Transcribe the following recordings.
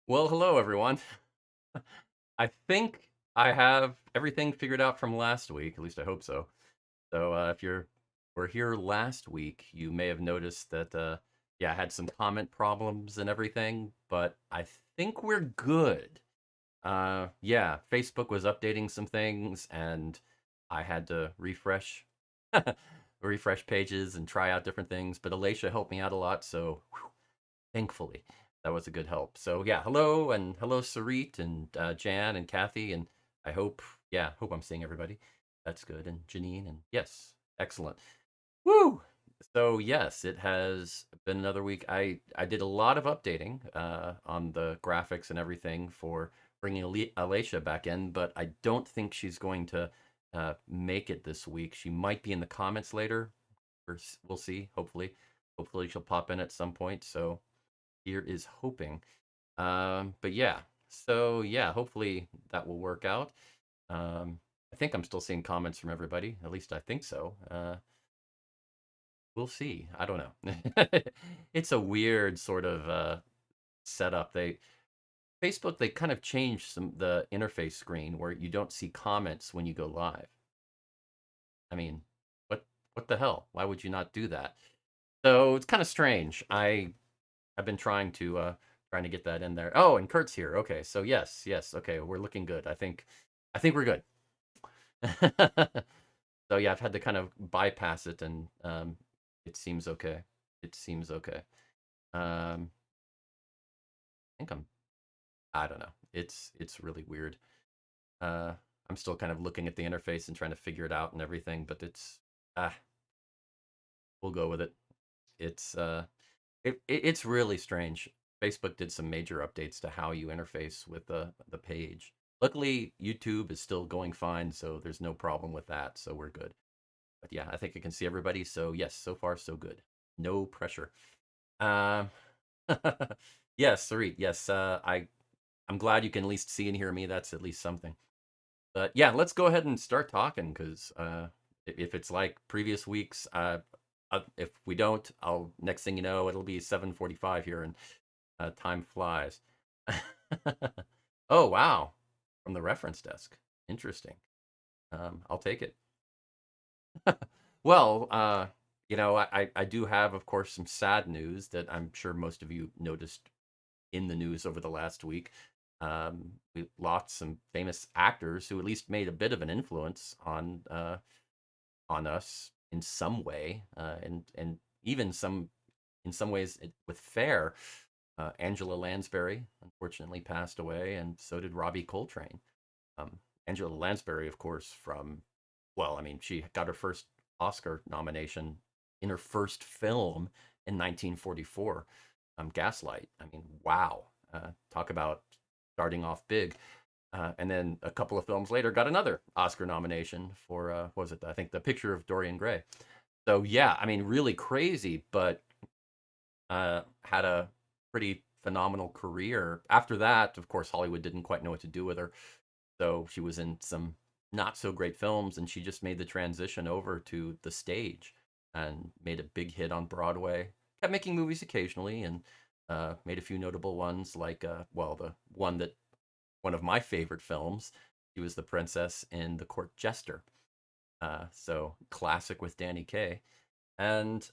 Well, hello everyone. I think I have everything figured out from last week. At least I hope so. So if you're were here last week, you may have noticed that yeah, I had some comment problems and everything, but I think we're good. Yeah, Facebook was updating some things, and I had to refresh pages and try out different things. But Alicia helped me out a lot, so thankfully that was a good help. So yeah, hello Sarit and Jan and Kathy, and I hope I'm seeing everybody. That's good, and Janine, and yes, excellent. Woo! So yes, it has been another week. I did a lot of updating on the graphics and everything for bringing Alicia back in, but I don't think she's going to make it this week. She might be in the comments later. We'll see. Hopefully she'll pop in at some point. So here is hoping. But yeah, so yeah, hopefully that will work out. I think I'm still seeing comments from everybody. At least I think so. We'll see. I don't know. It's a weird sort of setup. They kind of changed the interface screen where you don't see comments when you go live. I mean, what what the hell? Why would you not do that? So it's kind of strange. I've been trying to get that in there. Oh, and Kurt's here. Okay, so yes. Okay, we're looking good. I think we're good. So yeah, I've had to kind of bypass it, and it seems okay. It seems okay. Um, I think I don't know. It's really weird. Uh, I'm still kind of looking at the interface and trying to figure it out and everything, but ah, we'll go with it. It's it's really strange. Facebook did some major updates to how you interface with the page. Luckily, YouTube is still going fine, so there's no problem with that. So we're good. But yeah, I think I can see everybody. So yes, so far so good. No pressure. Um, yes, Sarit. Yes, I'm glad you can at least see and hear me. That's at least something. But yeah, let's go ahead and start talking because if it's like previous weeks, if we don't, I'll next thing you know, it'll be 7:45 here, and time flies. Oh wow, from the reference desk. Interesting. I'll take it. Well, I do have, of course, some sad news that I'm sure most of you noticed in the news over the last week. We lost some famous actors who at least made a bit of an influence on us in some way, and even some in some ways with Faire. Angela Lansbury unfortunately passed away, and so did Robbie Coltrane. Angela Lansbury, of course, well, I mean, she got her first Oscar nomination in her first film in 1944, Gaslight. I mean, wow. Talk about starting off big. And then a couple of films later, got another Oscar nomination for, what was it? I think The Picture of Dorian Gray. So, yeah, I mean, really crazy, but had a pretty phenomenal career. After that, of course, Hollywood didn't quite know what to do with her. So she was in some not so great films, and she just made the transition over to the stage and made a big hit on Broadway. Kept making movies occasionally, and made a few notable ones, like well, the one of my favorite films. She was the princess in The Court Jester. So classic with Danny Kaye, and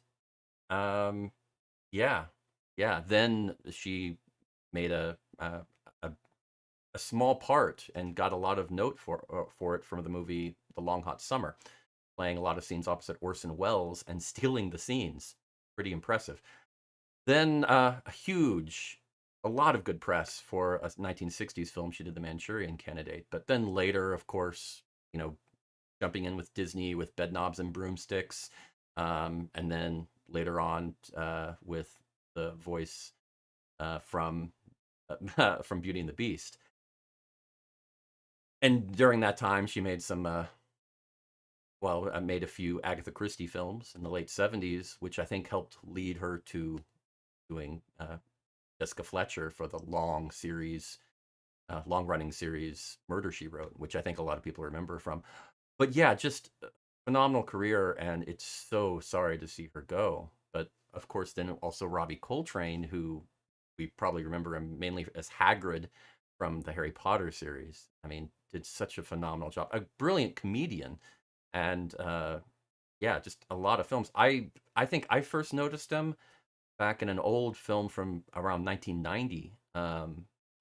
um, yeah, yeah. Then she made a a small part and got a lot of note for it from the movie The Long Hot Summer, playing a lot of scenes opposite Orson Welles and stealing the scenes. Pretty impressive. Then a lot of good press for a 1960s film. She did The Manchurian Candidate, but then later, of course, you know, jumping in with Disney with Bedknobs and Broomsticks, and then later on with the voice from Beauty and the Beast. And during that time, she made I made a few Agatha Christie films in the late 70s, which I think helped lead her to doing Jessica Fletcher for the long running series Murder She Wrote, which I think a lot of people remember from. But yeah, just a phenomenal career, and it's so sorry to see her go. But of course, then also Robbie Coltrane, who we probably remember him mainly as Hagrid from the Harry Potter series. I mean, did such a phenomenal job. A brilliant comedian, and yeah, just a lot of films. I think I first noticed him back in an old film from around 1990,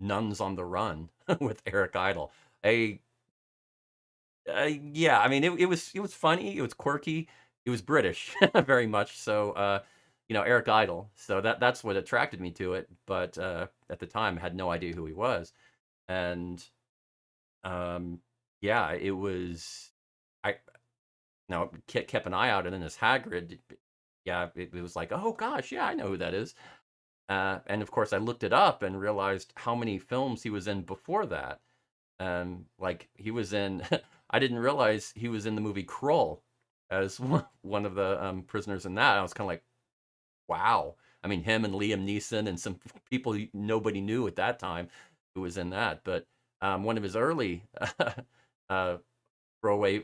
Nuns on the Run with Eric Idle. A yeah, I mean, it was funny, it was quirky, it was British, very much so. Eric Idle. So that's what attracted me to it. But at the time, I had no idea who he was, and um, yeah, it was. I now kept an eye out, and then as Hagrid, yeah, it was like, oh gosh, yeah, I know who that is. And of course, I looked it up and realized how many films he was in before that. Like he was in, I didn't realize he was in the movie Krull as one of the prisoners in that. I was kind of like, wow. I mean, him and Liam Neeson and some people nobody knew at that time who was in that. But one of his early uh, throwaway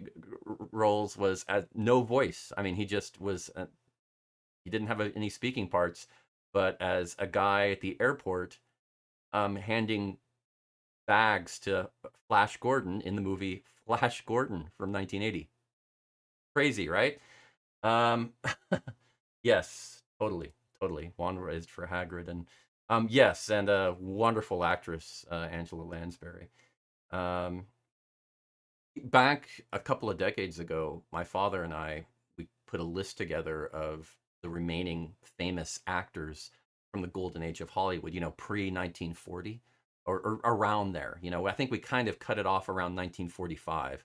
roles was as no voice. I mean, he just was. He didn't have any speaking parts, but as a guy at the airport, handing bags to Flash Gordon in the movie Flash Gordon from 1980. Crazy, right? Um, yes, totally, totally. One raised for Hagrid, and yes, and a wonderful actress, Angela Lansbury. Um, Back a couple of decades ago, my father and I we put a list together of the remaining famous actors from the golden age of Hollywood, pre 1940 or around there. I think we kind of cut it off around 1945,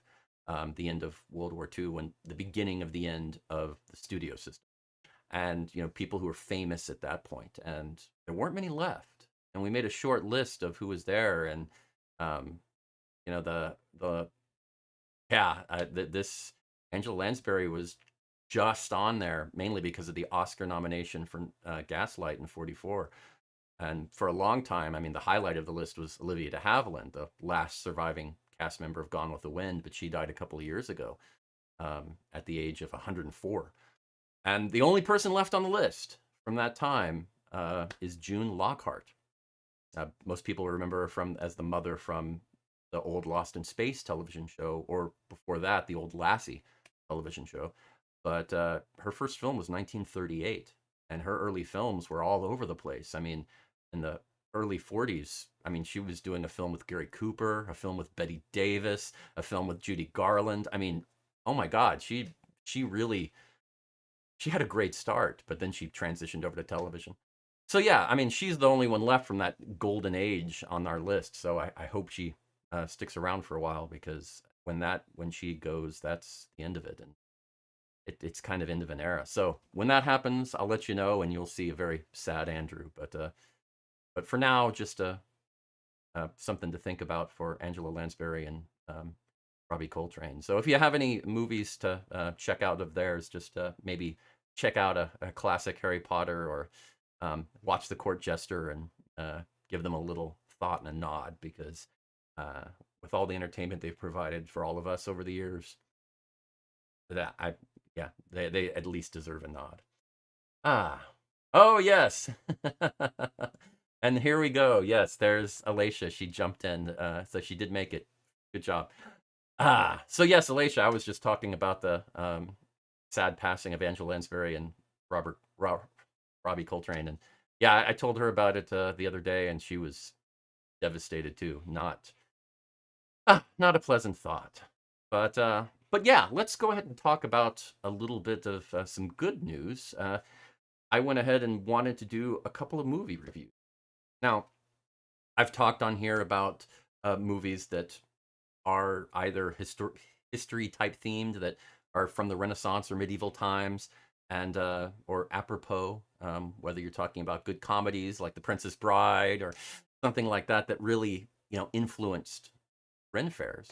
the end of World War II, when the beginning of the end of the studio system. And, people who were famous at that point. And there weren't many left. And we made a short list of who was there. And, um, the yeah, this Angela Lansbury was just on there mainly because of the Oscar nomination for Gaslight in '44. And for a long time, I mean, the highlight of the list was Olivia de Havilland, the last surviving cast member of Gone with the Wind, but she died a couple of years ago at the age of 104. And the only person left on the list from that time is June Lockhart. Most people remember her from as the mother from the old Lost in Space television show, or before that, the old Lassie television show. But her first film was 1938, and her early films were all over the place. I mean, in the early 40s, I mean, she was doing a film with Gary Cooper, a film with Betty Davis, a film with Judy Garland. I mean, oh my God, she really she had a great start, but then she transitioned over to television. So yeah, I mean, she's the only one left from that golden age on our list. So I hope she sticks around for a while, because when she goes, that's the end of it, and it's kind of end of an era. So when that happens, I'll let you know, and you'll see a very sad Andrew. But for now, just something to think about for Angela Lansbury and Robbie Coltrane. So if you have any movies to check out of theirs, just maybe check out a classic Harry Potter, or watch The Court Jester, and give them a little thought and a nod, because uh, with all the entertainment they've provided for all of us over the years, that I yeah, they at least deserve a nod. Ah, oh yes, and here we go. Yes, there's Alicia. She jumped in, so she did make it. Good job. So yes, Alicia, I was just talking about the sad passing of Angela Lansbury and Robert Robbie Coltrane, and yeah, I told her about it the other day, and she was devastated too. Not a pleasant thought, but yeah, let's go ahead and talk about a little bit of some good news. I went ahead and wanted to do a couple of movie reviews. Now, I've talked on here about movies that are either history type themed, that are from the Renaissance or medieval times, and or apropos, whether you're talking about good comedies like The Princess Bride or something like that that really influenced Ren fairs.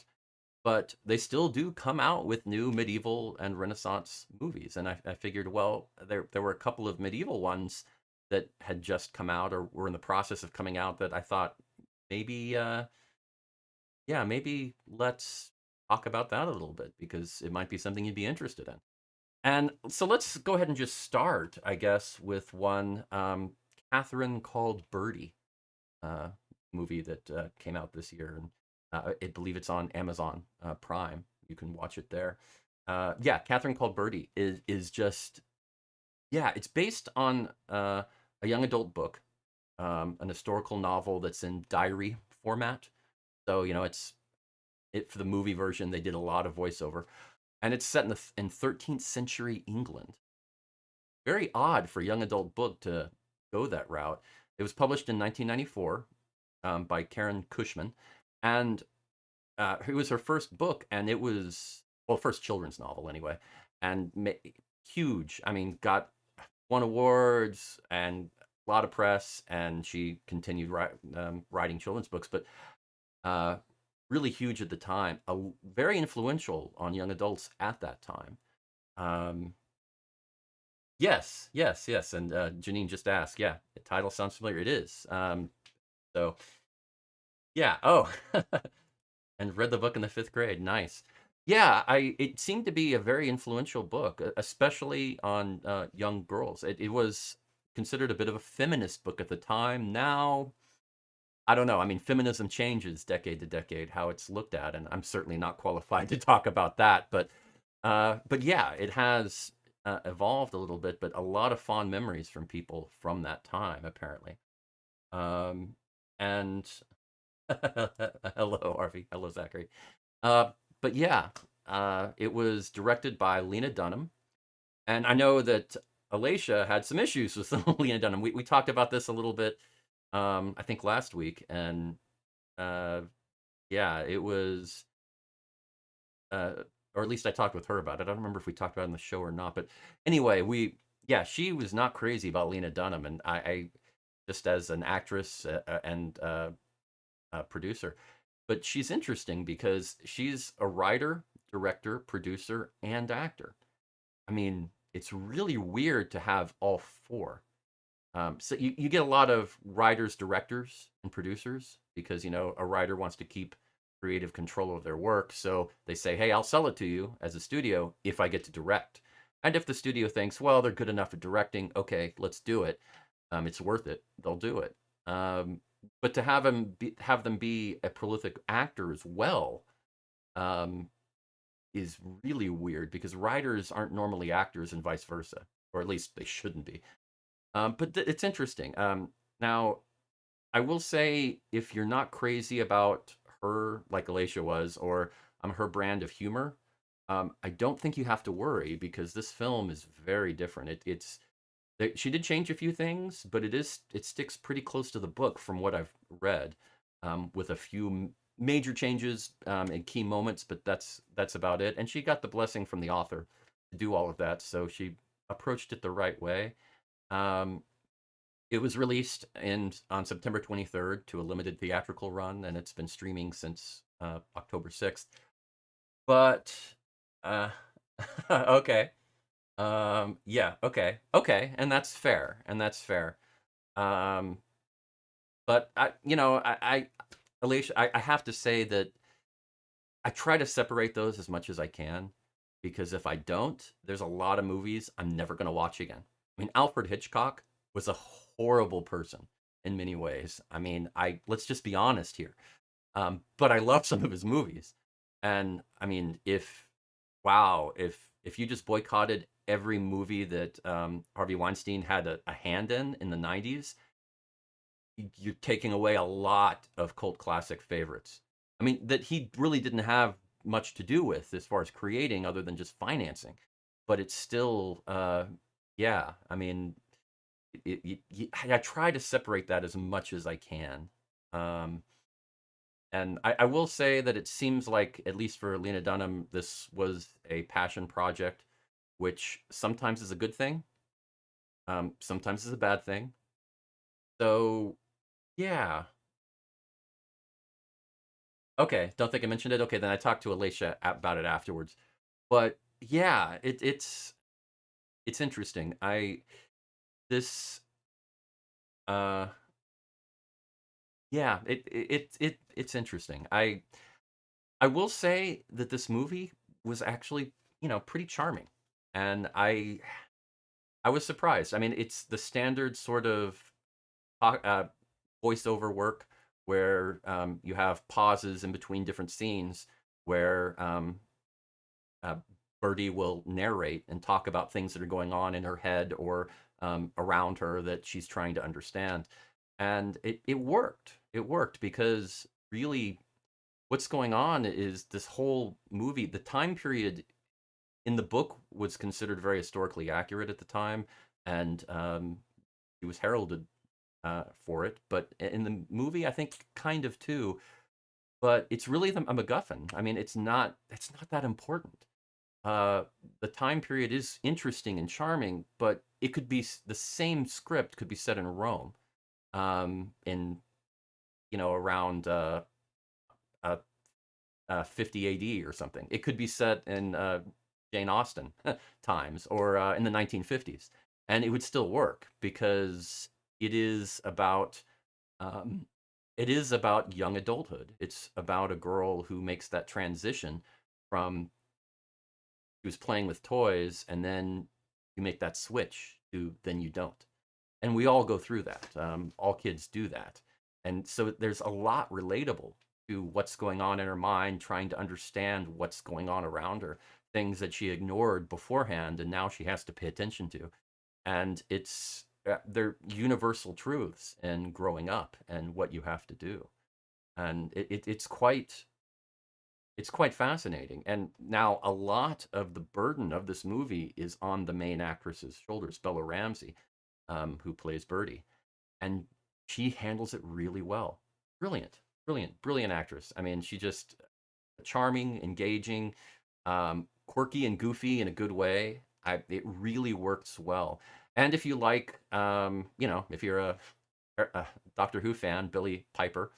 But they still do come out with new medieval and Renaissance movies, and I figured, well, there were a couple of medieval ones that had just come out or were in the process of coming out that I thought maybe yeah, maybe let's talk about that a little bit, because it might be something you'd be interested in. And so let's go ahead and just start, I guess, with one. Catherine Called Birdie uh, movie that came out this year, and I believe it's on Amazon Prime. You can watch it there. Yeah, Catherine Called Birdie is just yeah. It's based on a young adult book, an historical novel that's in diary format. So it's it for the movie version. They did a lot of voiceover, and it's set in 13th century England. Very odd for a young adult book to go that route. It was published in 1994 by Karen Cushman, and it was her first book, and it was well, first children's novel anyway, and huge. I mean, got won awards and a lot of press, and she continued writing children's books, but uh, really huge at the time, very influential on young adults at that time. Um, yes, yes, yes. And Janine just asked, yeah, the title sounds familiar. It is. So yeah. Oh, and read the book in the fifth grade. Nice. Yeah, I it seemed to be a very influential book, especially on young girls. It was considered a bit of a feminist book at the time. Now, I don't know. I mean, feminism changes decade to decade how it's looked at, and I'm certainly not qualified to talk about that. But yeah, it has evolved a little bit, but a lot of fond memories from people from that time, apparently. Um, and hello, Harvey. Hello, Zachary. Uh, but yeah, it was directed by Lena Dunham, and I know that Alacia had some issues with Lena Dunham. We talked about this a little bit, I think last week, and uh, yeah, it was, uh, or at least I talked with her about it. I don't remember if we talked about it on the show or not, but anyway, yeah, she was not crazy about Lena Dunham, and I just as an actress and producer. But she's interesting because she's a writer, director, producer, and actor. I mean, it's really weird to have all four. So you get a lot of writers, directors, and producers because a writer wants to keep creative control of their work. So they say, "Hey, I'll sell it to you as a studio if I get to direct." And if the studio thinks, "Well, they're good enough at directing, okay, let's do it. It's worth it," they'll do it. But to have them be a prolific actor as well um, is really weird because writers aren't normally actors and vice versa, or at least they shouldn't be. But it's interesting. Now, I will say if you're not crazy about her like Alacia was, or her brand of humor, I don't think you have to worry because this film is very different. She did change a few things, but it sticks pretty close to the book from what I've read, with a few major changes and key moments, but that's about it. And she got the blessing from the author to do all of that, so she approached it the right way. Um, it was released on September 23rd to a limited theatrical run, and it's been streaming since October 6th. But uh, okay, yeah, okay, okay, and that's fair, and that's fair. Um, but Alicia, I have to say that I try to separate those as much as I can because if I don't, there's a lot of movies I'm never going to watch again. I mean, Alfred Hitchcock was a horrible person in many ways. I mean, I let's just be honest here. But I love some of his movies, and I mean, if you just boycotted every movie that Harvey Weinstein had a hand in the '90s, you're taking away a lot of cult classic favorites. I mean, that he really didn't have much to do with as far as creating, other than just financing. But it's still, yeah. I mean, I try to separate that as much as I can. Um, and I will say that it seems like, at least for Lena Dunham, this was a passion project, which sometimes is a good thing, sometimes is a bad thing. So, yeah. Okay, don't think I mentioned it. Okay, then I talked to Alicia about it afterwards. But yeah, it's interesting. I this uh yeah, it's interesting. I will say that this movie was actually, pretty charming. And I was surprised. I mean, it's the standard sort of voiceover work where you have pauses in between different scenes where uh, Birdie will narrate and talk about things that are going on in her head or around her that she's trying to understand. And it worked. It worked because really what's going on is this whole movie, the time period in the book was considered very historically accurate at the time. And he was heralded for it. But in the movie, I think kind of too. But it's really a MacGuffin. I mean, it's not that important. Uh, the time period is interesting and charming, but it could be the same script could be set in Rome, in around uh, 50 AD or something. It could be set in Jane Austen times or in the 1950s, and it would still work because it is about um, it is about young adulthood. It's about a girl who makes that transition from she was playing with toys, and then you make that switch to then you don't. And we all go through that. All kids do that. And so there's a lot relatable to what's going on in her mind, trying to understand what's going on around her, things that she ignored beforehand, and now she has to pay attention to. And they're universal truths in growing up and what you have to do. And it's quite fascinating. And now a lot of the burden of this movie is on the main actress's shoulders, Bella Ramsey, who plays Birdie, and she handles it really well. Brilliant, brilliant, brilliant actress. I mean, she just charming, engaging, quirky and goofy in a good way. It really works well. And if you like, if you're a Doctor Who fan, Billie Piper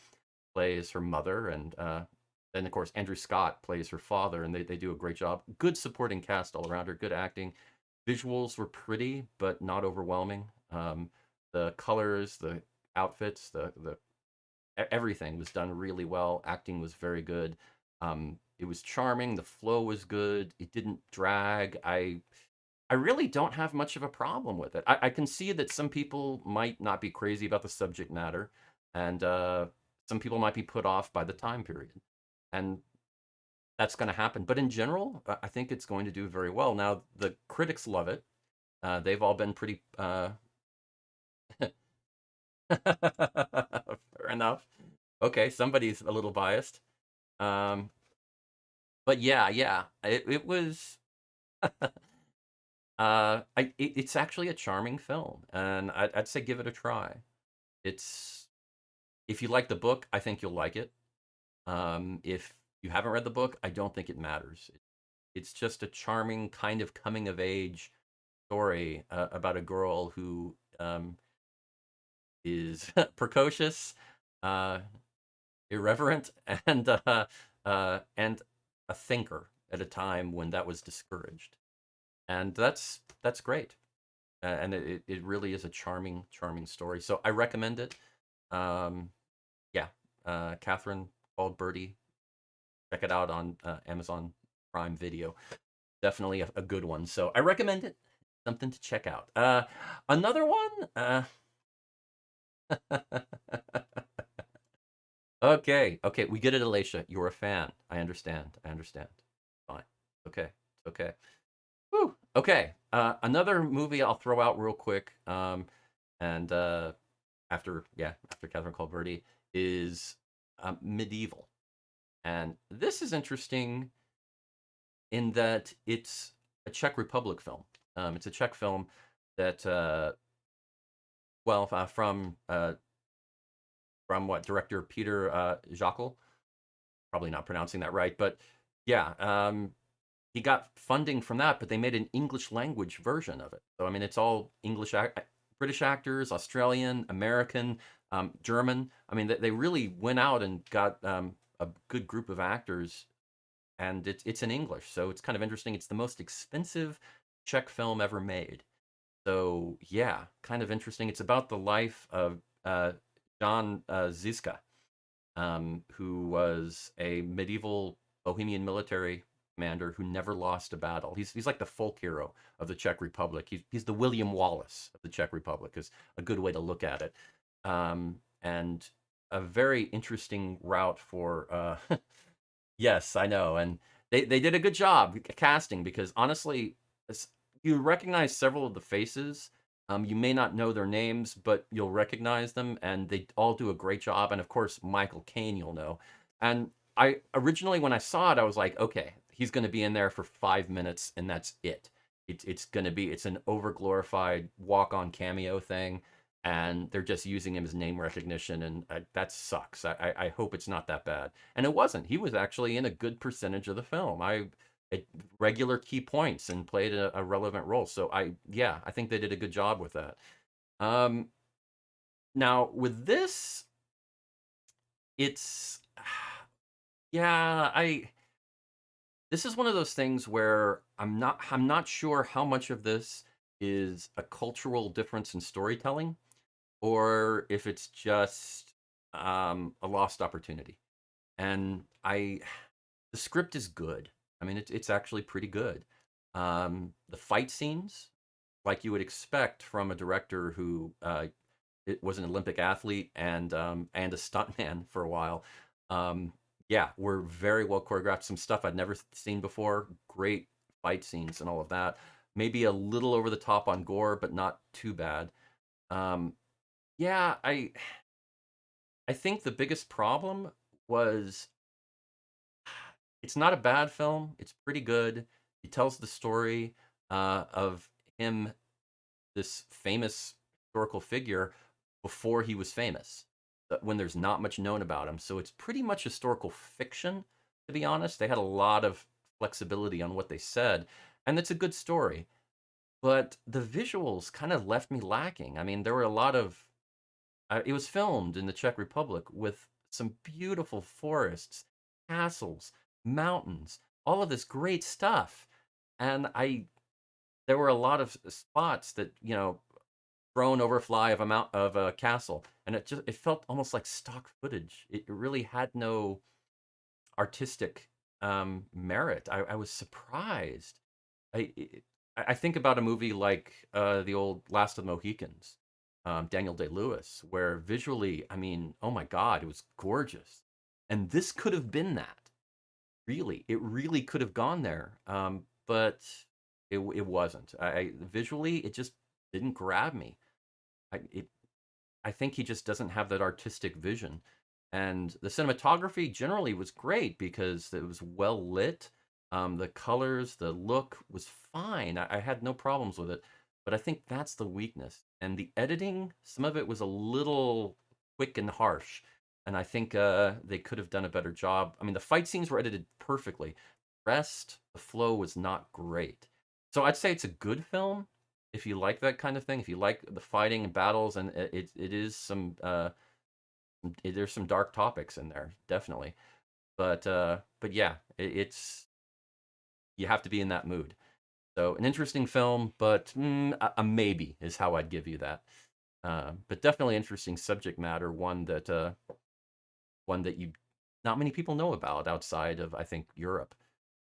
plays her mother, and then of course Andrew Scott plays her father, and they do a great job. Good supporting cast all around her. Good acting. Visuals were pretty, but not overwhelming. The colors, the outfits, the everything was done really well. Acting was very good. It was charming. The flow was good. It didn't drag. I really don't have much of a problem with it. I can see that some people might not be crazy about the subject matter, and some people might be put off by the time period, and that's going to happen. But in general, I think it's going to do very well. Now, the critics love it. They've all been pretty fair enough. Okay, somebody's a little biased. Um, but yeah, yeah, it was. It's actually a charming film, and I'd say give it a try. It's If you like the book, I think you'll like it. If you haven't read the book, I don't think it matters. It's just a charming kind of coming of age story about a girl who is precocious, uh, irreverent, and a thinker at a time when that was discouraged, and that's great. And it really is a charming, charming story. So I recommend it. Um, yeah, Catherine called Birdie. Check it out on Amazon Prime Video. Definitely a good one. So I recommend it. Something to check out. Another one. Okay, okay, we get it, Alicia. You're a fan. I understand. I understand. Fine. Okay. Okay. Whew. Okay. Another movie I'll throw out real quick. And after Catherine called Birdie is Medieval, and this is interesting in that it's a Czech Republic film. It's a Czech film that from what director Peter Jackel, probably not pronouncing that right, but yeah, he got funding from that, but they made an English language version of it. So I mean, it's all British actors, Australian, American, German. I mean, they really went out and got a good group of actors, and it's in English, so it's kind of interesting. It's the most expensive Czech film ever made. So yeah, kind of interesting. It's about the life of Jan Žižka, who was a medieval Bohemian military commander who never lost a battle. He's like the folk hero of the Czech Republic. He's the William Wallace of the Czech Republic, is a good way to look at it. and a very interesting route for yes, I know, and they did a good job casting because honestly, it's, you recognize several of the faces. You may not know their names, but you'll recognize them, and they all do a great job. And of course, Michael Caine, you'll know. And I originally, when I saw it, I was like, okay, he's going to be in there for 5 minutes, and that's it. It's going to be it's an overglorified walk-on cameo thing, and they're just using him as name recognition, and that sucks. I hope it's not that bad. And it wasn't. He was actually in a good percentage of the film. At regular key points and played a relevant role. So yeah, I think they did a good job with that. Um, Now with this, it's yeah, I this is one of those things where I'm not sure how much of this is a cultural difference in storytelling or if it's just a lost opportunity. And the script is good. I mean, it's actually pretty good. The fight scenes, like you would expect from a director who it was an Olympic athlete and a stuntman for a while. Um, yeah, were very well choreographed. Some stuff I'd never seen before. Great fight scenes and all of that. Maybe a little over the top on gore, but not too bad. Um, yeah, I think the biggest problem was it's not a bad film. It's pretty good. He tells the story of him, this famous historical figure, before he was famous, when there's not much known about him. So it's pretty much historical fiction, to be honest. They had a lot of flexibility on what they said, and it's a good story. But the visuals kind of left me lacking. I mean, there were a lot of it was filmed in the Czech Republic with some beautiful forests, castles, mountains, all of this great stuff. And there were a lot of spots that, drone overfly of a castle, and it felt almost like stock footage. It really had no artistic merit. I was surprised. I I think about a movie like the old Last of the Mohicans, Daniel Day-Lewis, where visually, I mean, oh my God, it was gorgeous, and this could have been that. Really, it really could have gone there, but it wasn't. Visually, it just didn't grab me. I it I think he just doesn't have that artistic vision. And the cinematography generally was great because it was well lit. The colors, the look was fine. I had no problems with it. But I think that's the weakness. And the editing, some of it was a little quick and harsh. And I think they could have done a better job. I mean, the fight scenes were edited perfectly. The rest, the flow was not great. So I'd say it's a good film if you like that kind of thing, if you like the fighting and battles, and it is there's some dark topics in there, definitely. But yeah, it's you have to be in that mood. So an interesting film, but a maybe is how I'd give you that. But definitely interesting subject matter, one that you not many people know about outside of I think Europe.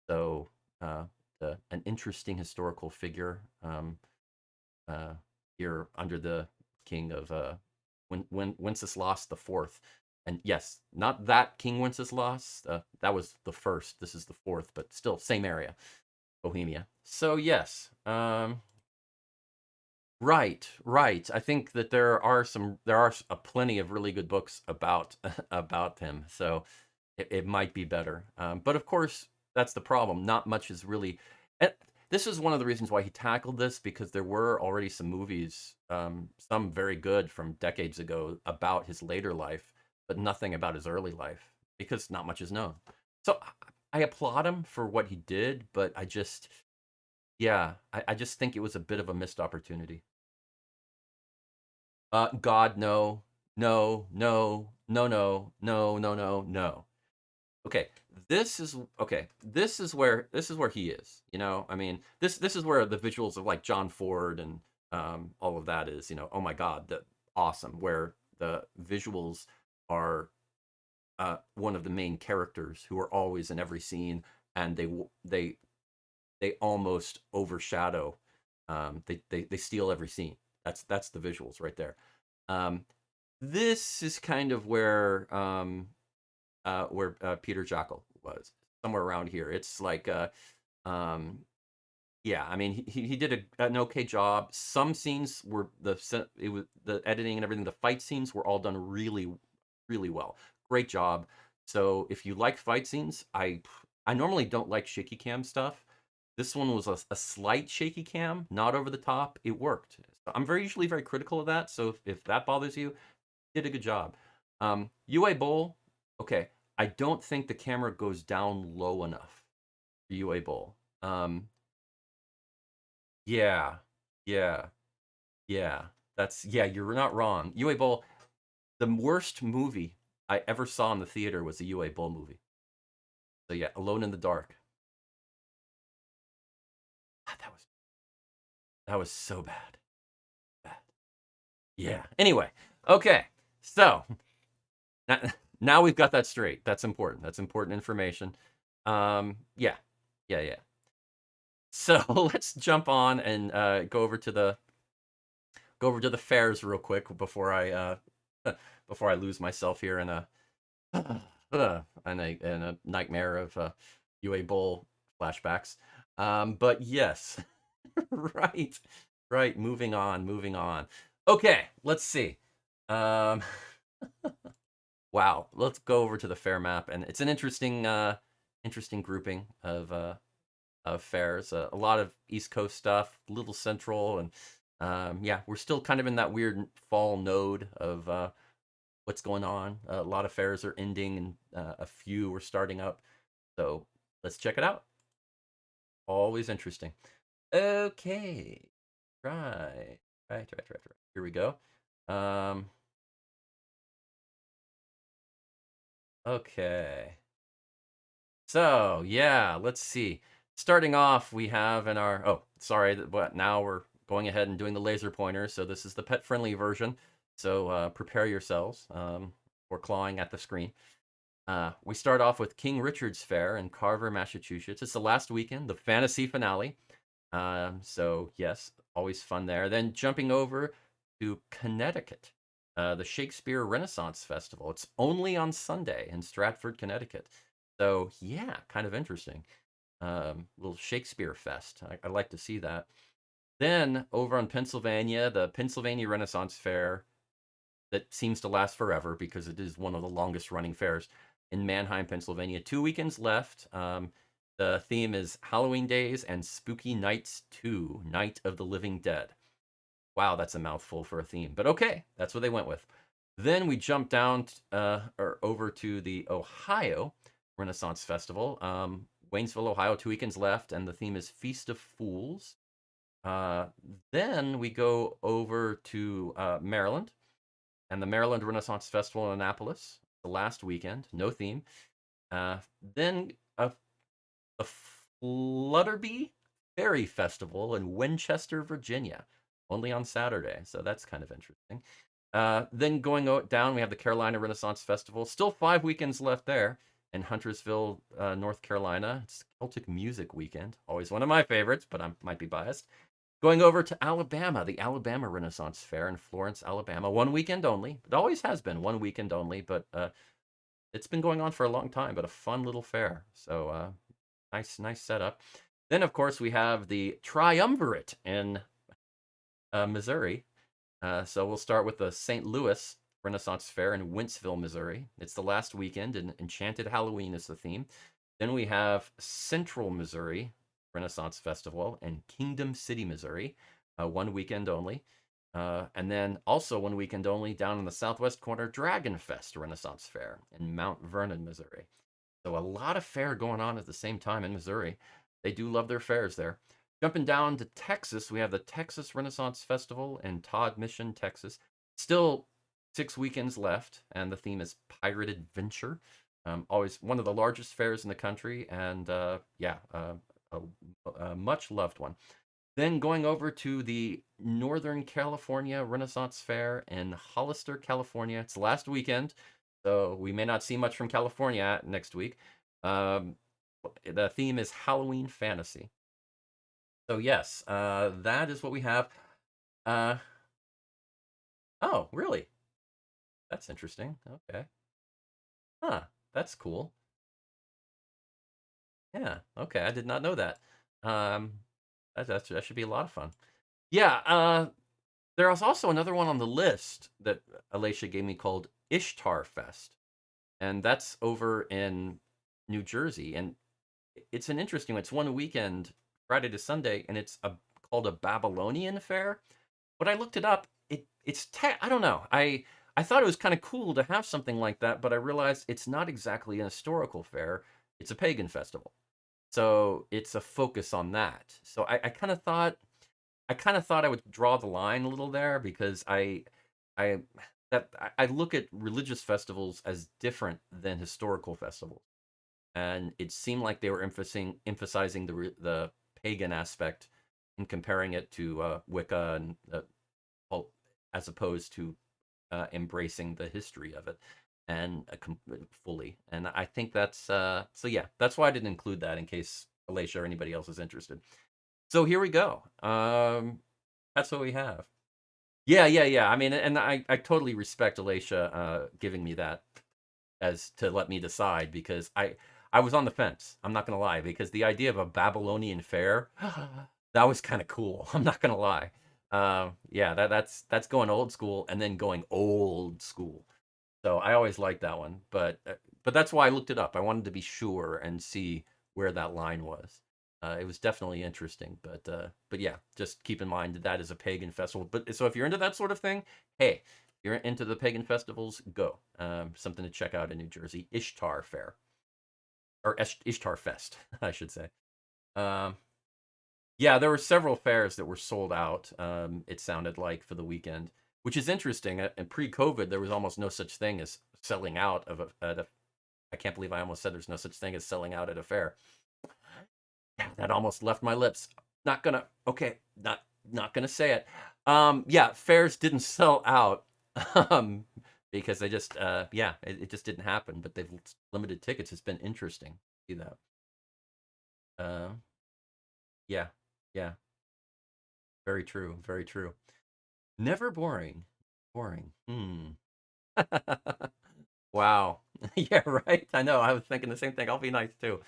So uh, an interesting historical figure. Uh, Here under the king of when Wenceslas the Fourth, and yes, not that King Wenceslas. That was the first. This is the fourth, but still same area, Bohemia. So yes, right, right. I think that there are a plenty of really good books about about him. So it might be better. But of course, that's the problem. Not much is really. And this is one of the reasons why he tackled this because there were already some movies, some very good from decades ago about his later life, but nothing about his early life because not much is known. So I applaud him for what he did, but yeah, I just think it was a bit of a missed opportunity. God, no, no, no, no, no, no, no, no, no. Okay, this is where he is. I mean, this is where the visuals of like John Ford and all of that is. Oh my God, that awesome. Where the visuals are one of the main characters who are always in every scene, and they almost overshadow. They steal every scene. That's the visuals right there. Um, This is kind of where Peter Jackal was, somewhere around here. It's like um yeah, I mean he did an okay job. Some scenes were it was the editing and everything. The fight scenes were all done really well. Great job. So if you like fight scenes, I normally don't like shaky cam stuff. This one was a slight shaky cam, not over the top. It worked. I'm very usually very critical of that. So if that bothers you, did a good job. UA Bowl, okay. I don't think the camera goes down low enough for UA Bowl. Yeah, yeah, yeah. Yeah, you're not wrong. UA Bowl, the worst movie I ever saw in the theater was a UA Bowl movie. So yeah, Alone in the Dark. God, that was so bad. Bad. Yeah. Anyway, okay. So now, now we've got that straight. That's important. That's important information. Yeah. Yeah, yeah. So let's jump on and go over to the fairs real quick before I lose myself here in a in a nightmare of UA Bowl flashbacks. But yes, right, right. Moving on. Okay, let's see. Um, wow, let's go over to the fair map, and it's an interesting grouping of fairs. A lot of East Coast stuff, little Central, and yeah, we're still kind of in that weird fall node of what's going on. A lot of fairs are ending, and a few are starting up. So let's check it out. Always interesting. Okay, right. Here we go. Um, okay. So yeah, let's see. Starting off, we have in our sorry, but now we're going ahead and doing the laser pointer. So this is the pet friendly version. So prepare yourselves for clawing at the screen. We start off with King Richard's Fair in Carver, Massachusetts. It's the last weekend, the fantasy finale. So yes, always fun there. Then jumping over to Connecticut, the Shakespeare Renaissance Festival. It's only on Sunday in Stratford, Connecticut. So yeah, kind of interesting. Little Shakespeare Fest. I'd like to see that. Then over on Pennsylvania, the Pennsylvania Renaissance Fair that seems to last forever because it is one of the longest running fairs in Manheim, Pennsylvania. 2 weekends left. The theme is Halloween Days and Spooky Nights 2, Night of the Living Dead. Wow, that's a mouthful for a theme, but okay, that's what they went with. Then we jump down or over to the Ohio Renaissance Festival. Waynesville, Ohio, 2 weekends left, and the theme is Feast of Fools. Uh, then we go over to Maryland and the Maryland Renaissance Festival in Annapolis, the last weekend, no theme. Uh, then a Flutterby Fairy Festival in Winchester, Virginia, only on Saturday. So that's kind of interesting. Then going down, we have the Carolina Renaissance Festival. Still 5 weekends left there in Huntersville, North Carolina. It's Celtic Music Weekend. Always one of my favorites, but I might be biased. Going over to Alabama, the Alabama Renaissance Fair in Florence, Alabama. 1 weekend only. It always has been 1 weekend only, but it's been going on for a long time, but a fun little fair. So nice setup. Then, of course, we have the Triumvirate in Missouri. So we'll start with the St. Louis Renaissance Fair in Wentzville, Missouri. It's the last weekend, and Enchanted Halloween is the theme. Then we have Central Missouri Renaissance Festival in Kingdom City, Missouri, 1 weekend only. And then also 1 weekend only down in the southwest corner, Dragon Fest Renaissance Fair in Mount Vernon, Missouri. So a lot of fair going on at the same time in Missouri. They do love their fairs there. Jumping down to Texas, we have the Texas Renaissance Festival in Todd Mission, Texas. Still 6 weekends left, and the theme is Pirate Adventure. Always one of the largest fairs in the country, and yeah, a much loved one. Then going over to the Northern California Renaissance Fair in Hollister, California. It's the last weekend, so we may not see much from California next week. Um, the theme is Halloween Fantasy. So yes, that is what we have. Uh, oh, really? That's interesting. Okay. Huh. That's cool. Yeah. Okay. I did not know that. Um, that should be a lot of fun. Yeah. There was also another one on the list that Alicia gave me called Ishtar Fest, and that's over in New Jersey. And it's an interesting one. It's one weekend, Friday to Sunday, and it's called a Babylonian fair. When I looked it up, I don't know. I thought it was kind of cool to have something like that, but I realized it's not exactly an historical fair. It's a pagan festival. So it's a focus on that. So I kind of thought I would draw the line a little there because I I look at religious festivals as different than historical festivals, and it seemed like they were emphasizing the pagan aspect and comparing it to Wicca and as opposed to embracing the history of it and fully. And I think that's so. Yeah, that's why I didn't include that in case Alicia or anybody else is interested. So here we go. That's what we have. Yeah, yeah, yeah. I mean, and I totally respect Alicia giving me that as to let me decide because I was on the fence. I'm not gonna lie because the idea of a Babylonian fair that was kind of cool. I'm not gonna lie. Yeah, that's going old school and then going old school. So I always liked that one, but that's why I looked it up. I wanted to be sure and see where that line was. It was definitely interesting, but yeah, just keep in mind that that is a pagan festival. But so if you're into that sort of thing, hey, you're into the pagan festivals, go. Something to check out in New Jersey, Ishtar Fair or Ishtar Fest, I should say. Um, yeah, there were several fairs that were sold out. It sounded like for the weekend, which is interesting. And pre-COVID, there was almost no such thing as selling out of at a. I can't believe I almost said there's no such thing as selling out at a fair. Yeah, that almost left my lips. Not gonna. Okay, not gonna say it. Yeah, fairs didn't sell out. Um, because they just yeah, it just didn't happen. But they've limited tickets. It's been interesting to see that. Uh, yeah, yeah, very true, very true. Never boring. Boring. Hmm. Wow. Yeah, right. I know. I was thinking the same thing. I'll be nice too.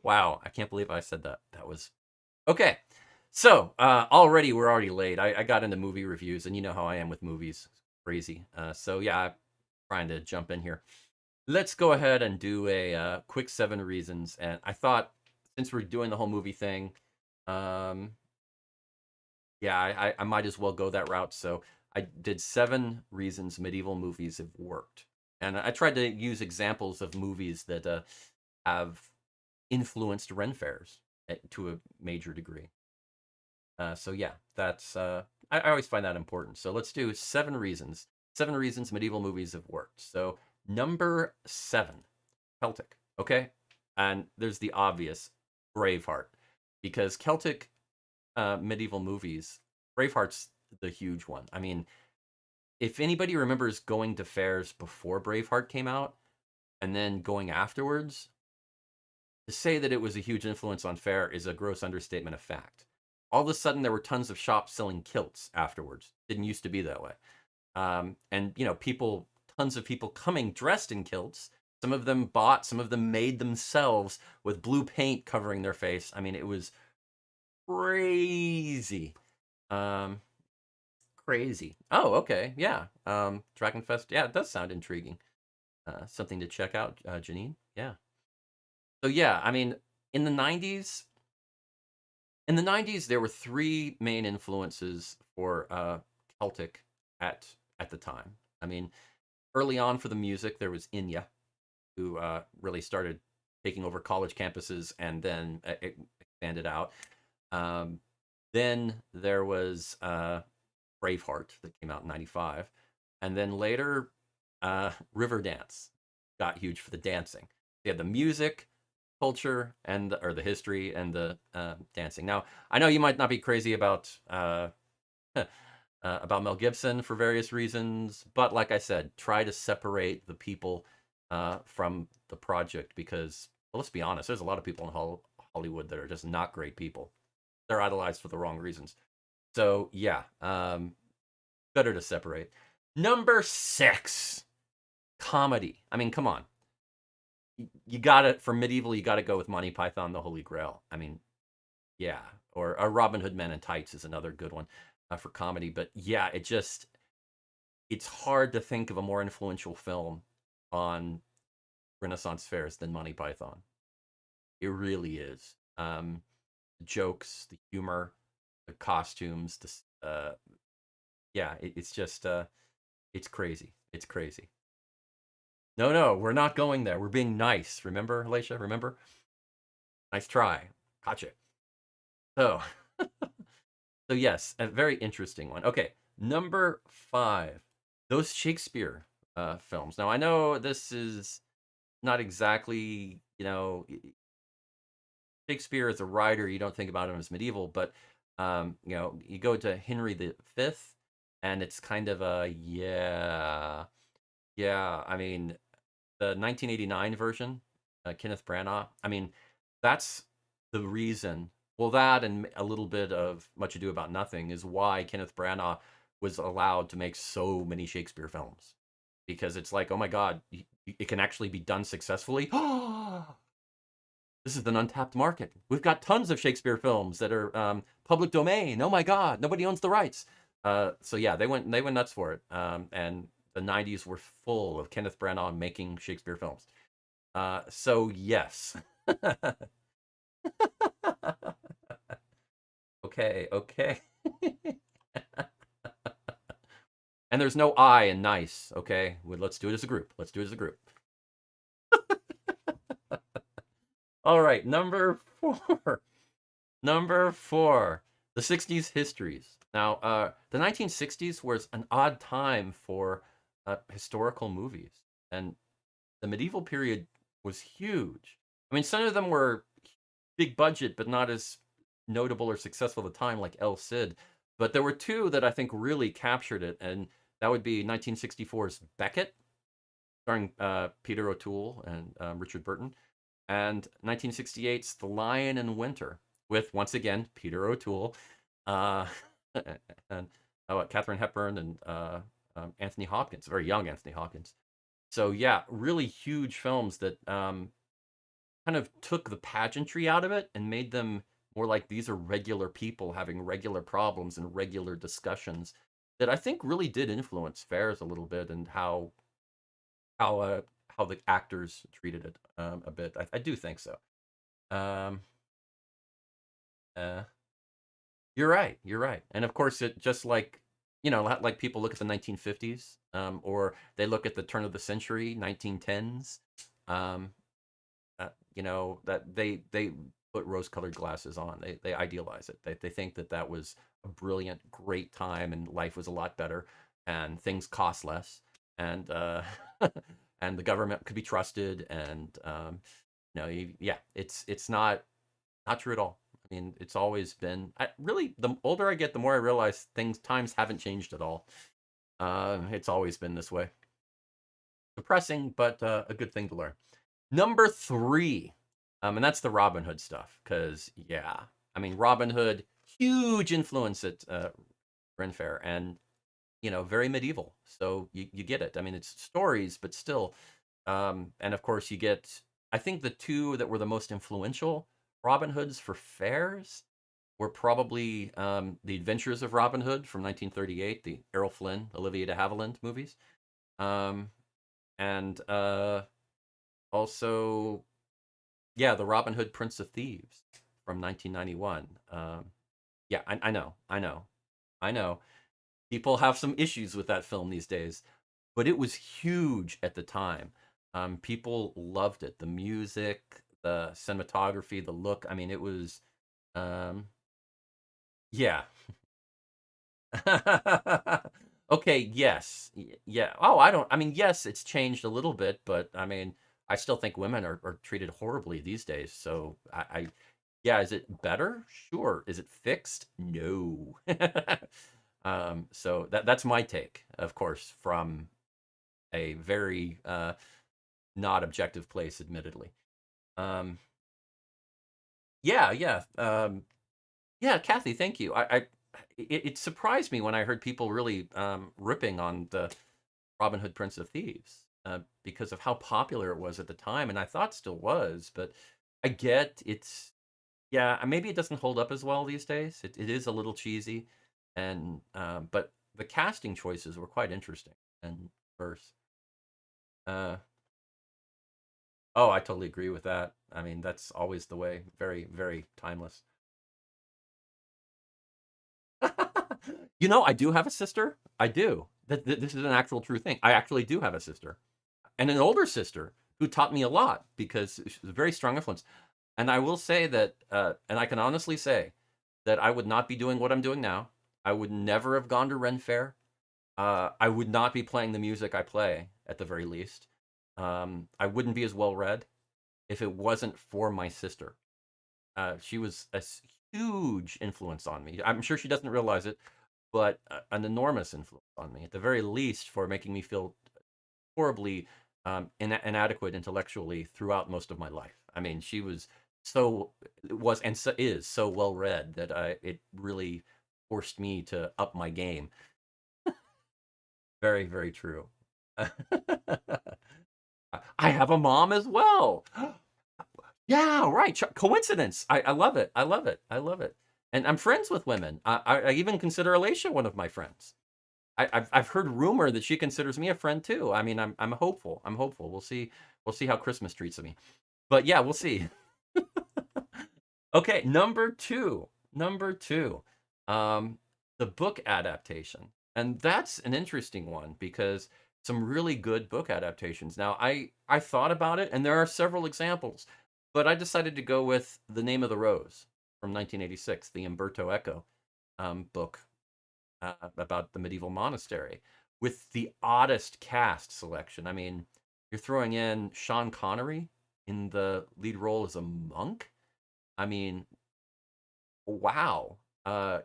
Wow. I can't believe I said that. That was okay. So already we're already late. I got into movie reviews, and you know how I am with movies. Crazy. So yeah, I'm trying to jump in here. Let's go ahead and do a quick 7 reasons. And I thought since we're doing the whole movie thing, um, yeah, I might as well go that route. So I did 7 reasons medieval movies have worked, and I tried to use examples of movies that have influenced Ren fairs to a major degree. So yeah, that's I always find that important. So let's do 7 reasons. 7 reasons medieval movies have worked. So number 7, Celtic. Okay, and there's the obvious, Braveheart, because Celtic medieval movies, Braveheart's the huge one. I mean, if anybody remembers going to fairs before Braveheart came out and then going afterwards, to say that it was a huge influence on Faire is a gross understatement of fact. All of a sudden, there were tons of shops selling kilts afterwards. Didn't used to be that way. And you know, tons of people coming dressed in kilts. Some of them bought, some of them made themselves with blue paint covering their face. I mean, it was crazy. Um, Crazy. Oh, okay. Yeah. Dragonfest. Yeah, it does sound intriguing. Something to check out, Janine. Yeah. So yeah, I mean, in the 90s, there were 3 main influences for Celtic at the time. I mean, early on for the music, there was Inya, who really started taking over college campuses and then it expanded out. Um, then there was Braveheart that came out in '95, and then later Riverdance got huge for the dancing. They had the music, culture, and or the history and the dancing. Now I know you might not be crazy about Mel Gibson for various reasons, but like I said, try to separate the people from the project because well, let's be honest, there's a lot of people in Hollywood that are just not great people. They're idolized for the wrong reasons. So yeah, better to separate. Number 6. Comedy. I mean, come on. You got to for medieval. You got to go with Monty Python, The Holy Grail. I mean, yeah. Or Robin Hood Men in Tights is another good one for comedy. But yeah, it's hard to think of a more influential film on Renaissance fairs than Monty Python. It really is. The jokes, the humor, the costumes, yeah, it's just it's crazy. It's crazy. No, no, we're not going there. We're being nice. Remember, Alicia? Remember? Nice try. Gotcha. So, so yes, a very interesting one. Okay, number 5. Those Shakespeare films. Now, I know this is not exactly, Shakespeare as a writer, you don't think about him as medieval, but you go to Henry V, and it's kind of a yeah, yeah. I mean, the 1989 version, Kenneth Branagh. I mean, that's the reason. Well, that and a little bit of Much Ado About Nothing is why Kenneth Branagh was allowed to make so many Shakespeare films, because it's like, oh my God, it can actually be done successfully. This is an untapped market. We've got tons of Shakespeare films that are public domain. Oh my God, nobody owns the rights. So yeah, they went nuts for it. And the '90s were full of Kenneth Branagh making Shakespeare films. So yes. Okay, okay. And there's no I in nice. Okay, let's do it as a group. Let's do it as a group. All right, number 4. Number 4, the '60s histories. Now, the 1960s was an odd time for historical movies, and the medieval period was huge. I mean, some of them were big budget, but not as notable or successful at the time, like El Cid. But there were two that I think really captured it, and that would be 1964's Becket, starring Peter O'Toole and Richard Burton, and 1968's The Lion in Winter, with once again Peter O'Toole, uh, and Katharine Hepburn and Anthony Hopkins, very young Anthony Hopkins. So yeah, really huge films that kind of took the pageantry out of it and made them more like these are regular people having regular problems and regular discussions that I think really did influence fairs a little bit, and how uh, how the actors treated it a bit. I do think so. Um, uh, you're right. You're right. And of course, it just like like people look at the 1950s, or they look at the turn of the century, 1910s. Um, that they put rose-colored glasses on. They idealize it. They think that that was a brilliant, great time, and life was a lot better, and things cost less, and and the government could be trusted, and yeah, it's not true at all. I mean, it's always been really, the older I get, the more I realize times haven't changed at all. It's always been this way. Depressing, but a good thing to learn. Number 3, and that's the Robin Hood stuff. Because yeah, I mean, Robin Hood, huge influence at Ren Fair, and very medieval. So you get it. I mean, it's stories, but still. And of course, you get. I think the two that were the most influential Robin Hoods for fairs were probably The Adventures of Robin Hood from 1938, the Errol Flynn, Olivia de Havilland movies, um, and also, yeah, the Robin Hood Prince of Thieves from 1991. Yeah, I know, I know, I know. People have some issues with that film these days, but it was huge at the time. People loved it. The music, the cinematography, the look. I mean, it was, um, yeah. Okay, yes. Yeah. Oh, I mean, yes, it's changed a little bit, but I mean, I still think women are treated horribly these days. So yeah, is it better? Sure. Is it fixed? No. So that's my take, of course, from a very not objective place, admittedly. Um, yeah, yeah. Yeah, Kathy, thank you. It surprised me when I heard people really ripping on the Robin Hood Prince of Thieves. because of how popular it was at the time, and I thought still was. But I get it's yeah, maybe it doesn't hold up as well these days. It is a little cheesy, and but the casting choices were quite interesting and diverse. Uh, oh, I totally agree with that. I mean, that's always the way. Very, very timeless. I do have a sister. I do. This is an actual true thing. I actually do have a sister and an older sister who taught me a lot because she was a very strong influence. And I will say that, and I can honestly say that I would not be doing what I'm doing now. I would never have gone to Ren Fair. I would not be playing the music I play at the very least. I wouldn't be as well read if it wasn't for my sister. She was a huge influence on me. I'm sure she doesn't realize it, but an enormous influence on me, at the very least, for making me feel horribly inadequate intellectually throughout most of my life. I mean, she was so was and so is so well read that it really forced me to up my game. Very, very true. I have a mom as well. Yeah, right. Coincidence. I love it. I love it. I love it. And I'm friends with women. I even consider Alicia one of my friends. I've heard rumor that she considers me a friend too. I mean, I'm hopeful. I'm hopeful. We'll see how Christmas treats me. But yeah, we'll see. Okay, number two. Number two. Um, the book adaptation. And that's an interesting one because some really good book adaptations. Now, I thought about it, and there are several examples, but I decided to go with The Name of the Rose from 1986, the Umberto Eco book about the medieval monastery, with the oddest cast selection. I mean, you're throwing in Sean Connery in the lead role as a monk. I mean, wow.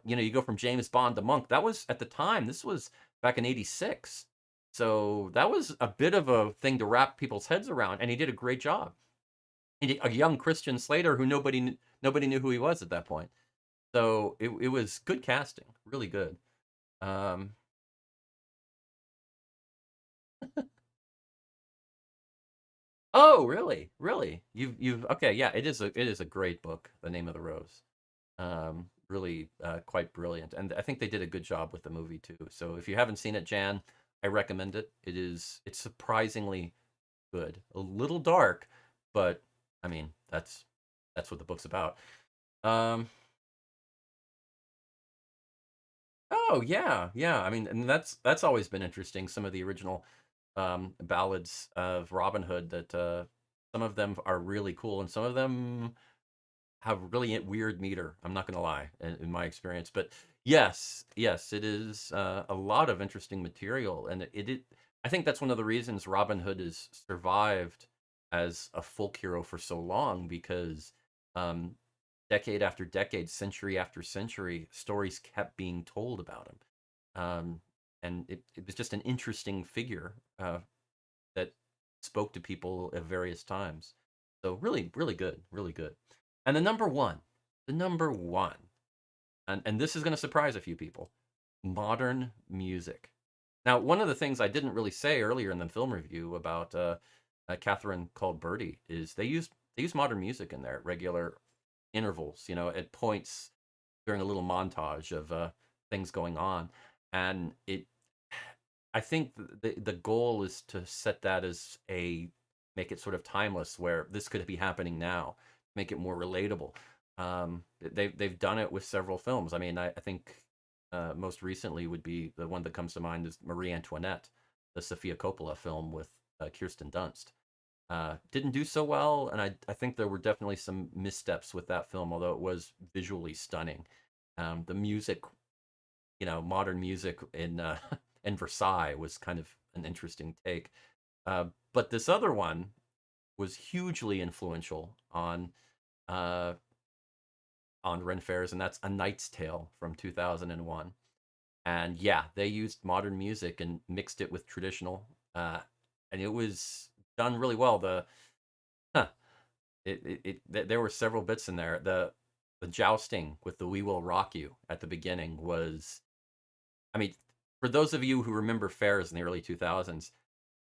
You go from James Bond to Monk. That was at the time. This was back in '86, so that was a bit of a thing to wrap people's heads around, and he did a great job. A young Christian Slater who nobody knew who he was at that point. So it was good casting, really good. Um, oh, really? Really? You've okay, yeah, it is a great book, The Name of the Rose. Really quite brilliant. And I think they did a good job with the movie too. So if you haven't seen it, Jan, I recommend it. It's surprisingly good. A little dark, but I mean, that's what the book's about. Um oh yeah, yeah. I mean, and that's always been interesting. Some of the original ballads of Robin Hood that some of them are really cool and some of them have really weird meter. I'm not gonna lie, in my experience, but yes, yes, it is a lot of interesting material, and I think that's one of the reasons Robin Hood has survived as a folk hero for so long because um, decade after decade, century after century, stories kept being told about him, and it was just an interesting figure that spoke to people at various times. So really, really good, really good. And the number one, and this is going to surprise a few people, modern music. Now, one of the things I didn't really say earlier in the film review about Catherine Called Birdie is they use modern music in there at regular intervals, at points during a little montage of things going on, and I think the goal is to set that as make it sort of timeless, where this could be happening now, make it more relatable. They've done it with several films. I mean, I think most recently would be the one that comes to mind is Marie Antoinette, the Sofia Coppola film with Kirsten Dunst. Didn't do so well, and I think there were definitely some missteps with that film, although it was visually stunning. The music, modern music in in Versailles was kind of an interesting take. But this other one was hugely influential uh, on Ren Fairs, and that's A Knight's Tale from 2001. And yeah, they used modern music and mixed it with traditional, and it was done really well. Huh, there were several bits in there. The jousting with the "We Will Rock You" at the beginning was, I mean, for those of you who remember fairs in the early 2000s,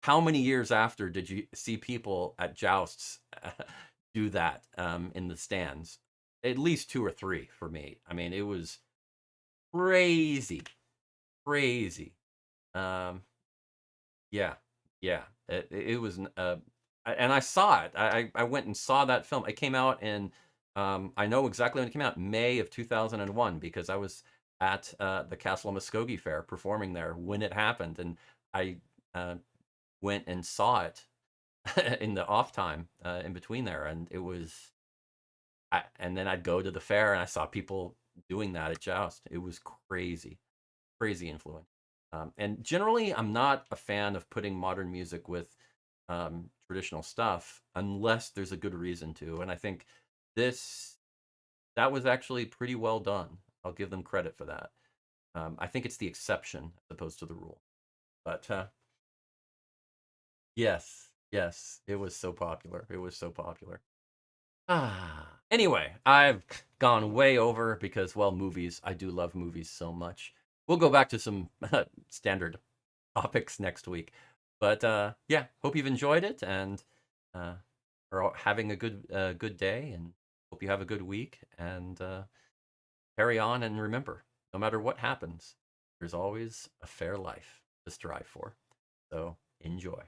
how many years after did you see people at jousts do that in the stands? At least two or three for me. I mean, it was crazy, crazy. Um, yeah, yeah. It was, and I saw it. I went and saw that film. It came out in, I know exactly when it came out, May of 2001, because I was at the Castle Muskogee Fair performing there when it happened, and I uh, went and saw it in the off time in between there, and it was. And then I'd go to the fair and I saw people doing that at Joust. It was crazy, crazy influence. And generally, I'm not a fan of putting modern music with traditional stuff unless there's a good reason to. And I think this that was actually pretty well done. I'll give them credit for that. I think it's the exception as opposed to the rule. But yes, yes, it was so popular. It was so popular. Anyway, I've gone way over because, well, movies. I do love movies so much. We'll go back to some standard topics next week. But yeah, hope you've enjoyed it and uh, are having a good day, and hope you have a good week and carry on. And remember, no matter what happens, there's always a fair life to strive for. So enjoy.